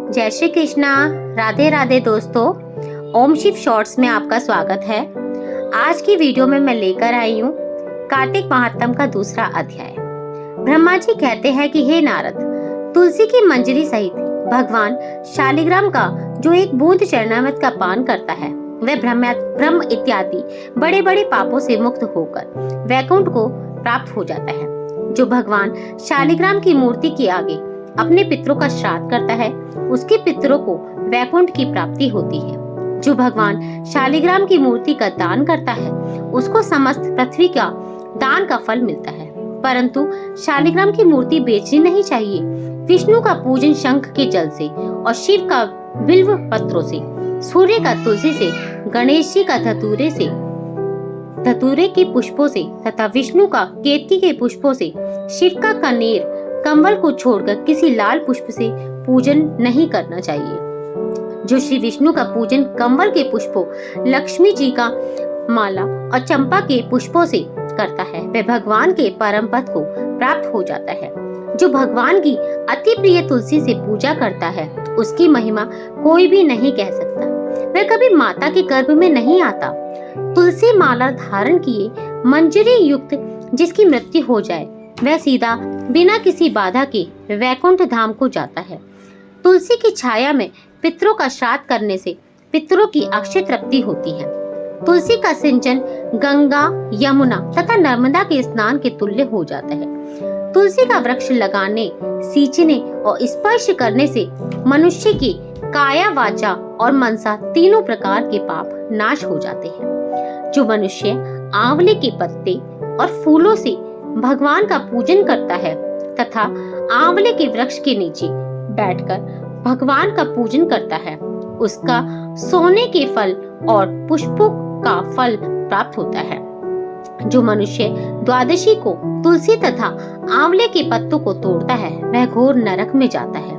जय श्री कृष्णा, राधे राधे दोस्तों। ओम शिव शॉर्ट्स में आपका स्वागत है। आज की वीडियो में मैं लेकर आई हूँ कार्तिक महात्म का दूसरा अध्याय। ब्रह्मा जी कहते हैं कि हे नारद, तुलसी की मंजरी सहित भगवान शालिग्राम का जो एक बूंद चरणामृत का पान करता है वह ब्रह्म इत्यादि बड़े बड़े पापों से मुक्त होकर वैकुंठ को प्राप्त हो जाता है। जो भगवान शालिग्राम की मूर्ति के आगे अपने पितरों का श्राद्ध करता है उसके पितरों को वैकुंठ की प्राप्ति होती है। जो भगवान शालिग्राम की मूर्ति का दान करता है उसको समस्त पृथ्वी का दान का फल मिलता है। परंतु शालिग्राम की मूर्ति बेचनी नहीं चाहिए। विष्णु का पूजन शंख के जल से और शिव का बिल्व पत्रों से, सूर्य का तुलसी से, गणेश जी का धतूरे के पुष्पों से तथा विष्णु का केतकी के पुष्पों से, शिव का कनेर कमल को छोड़कर किसी लाल पुष्प से पूजन नहीं करना चाहिए। जो श्री विष्णु का पूजन कमल के पुष्पों, लक्ष्मी जी का माला और चंपा के पुष्पों से करता है वह भगवान के परम पद को प्राप्त हो जाता है। जो भगवान की अति प्रिय तुलसी से पूजा करता है उसकी महिमा कोई भी नहीं कह सकता। वह कभी माता के गर्भ में नहीं आता। तुलसी माला धारण किए मंजरी युक्त जिसकी मृत्यु हो जाए वह सीधा बिना किसी बाधा के वैकुंठ धाम को जाता है। तुलसी की छाया में पितरों का श्राद्ध करने से पितरों की अक्षय तृप्ति होती है। तुलसी का सिंचन गंगा, यमुना तथा नर्मदा के स्नान के तुल्य हो जाता है। तुलसी का वृक्ष लगाने, सींचने और स्पर्श करने से मनुष्य की काया, वाचा और मनसा तीनों प्रकार के पाप नाश हो जाते हैं। जो मनुष्य आंवले के पत्ते और फूलों से भगवान का पूजन करता है तथा आंवले के वृक्ष के नीचे बैठकर भगवान का पूजन करता है उसका सोने के फल और पुष्पों का फल प्राप्त होता है। जो मनुष्य द्वादशी को तुलसी तथा आंवले के पत्तों को तोड़ता है वह घोर नरक में जाता है।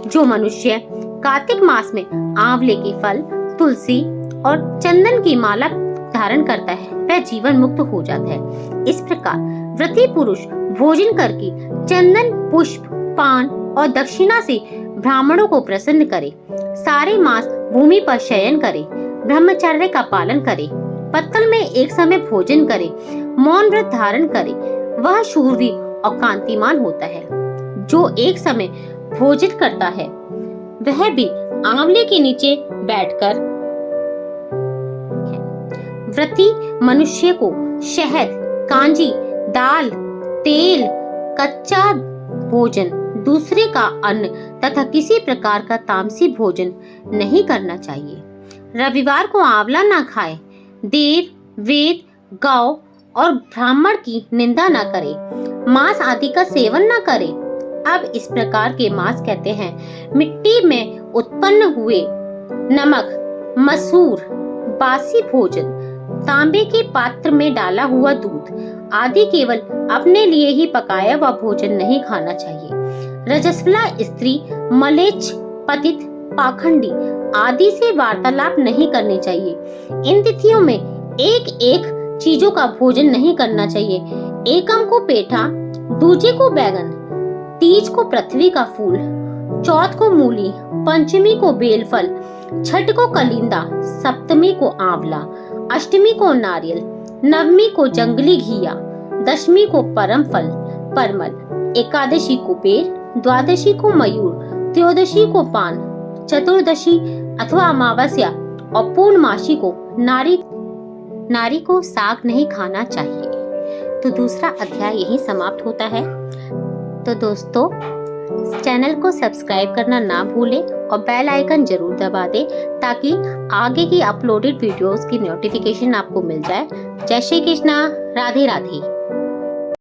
जो मनुष्य कार्तिक मास में आंवले के फल, तुलसी और चंदन की माला धारण करता है वह जीवन मुक्त हो जाता है। इस प्रकार व्रती पुरुष भोजन करके चंदन, पुष्प, पान और दक्षिणा से ब्राह्मणों को प्रसन्न करे, सारे मास भूमि पर शयन करे, ब्रह्मचर्य का पालन करे, पत्तल में एक समय भोजन करे, मौन व्रत धारण करे, वह शूरवीर और कांतिमान होता है। जो एक समय भोजन करता है वह भी आंवले के नीचे बैठकर व्रती मनुष्य को शहद, कांजी, दाल, तेल, कच्चा भोजन, दूसरे का अन्न तथा किसी प्रकार का तामसी भोजन नहीं करना चाहिए। रविवार को आंवला ना खाए, देव, वेद, गौ और ब्राह्मण की निंदा ना करे, मांस आदि का सेवन ना करे। अब इस प्रकार के मांस कहते हैं मिट्टी में उत्पन्न हुए नमक, मसूर, बासी भोजन, तांबे के पात्र में डाला हुआ दूध आदि केवल अपने लिए ही पकाया हुआ भोजन नहीं खाना चाहिए। रजस्वला स्त्री, मलेच्छ, पतित, पाखंडी आदि से वार्तालाप नहीं करनी चाहिए। इन तिथियों में एक एक चीजों का भोजन नहीं करना चाहिए। एकम को पेठा, दूजे को बैगन, तीज को पृथ्वी का फूल, चौथ को मूली, पंचमी को बेलफल, छठ को कलिंदा, सप्तमी को आंवला, अष्टमी को नारियल, नवमी को जंगली घिया, दशमी को परम फल परमल, एकादशी को बेर, द्वादशी को मयूर, त्रयोदशी को पान, चतुर्दशी अथवा अमावस्या और पूर्णमासी को नारी को साग नहीं खाना चाहिए। तो दूसरा अध्याय यही समाप्त होता है। तो दोस्तों, चैनल को सब्सक्राइब करना ना भूलें और बेल आइकन जरूर दबा दें ताकि आगे की अपलोडेड वीडियोस की नोटिफिकेशन आपको मिल जाए। जय श्री कृष्णा, राधे राधे।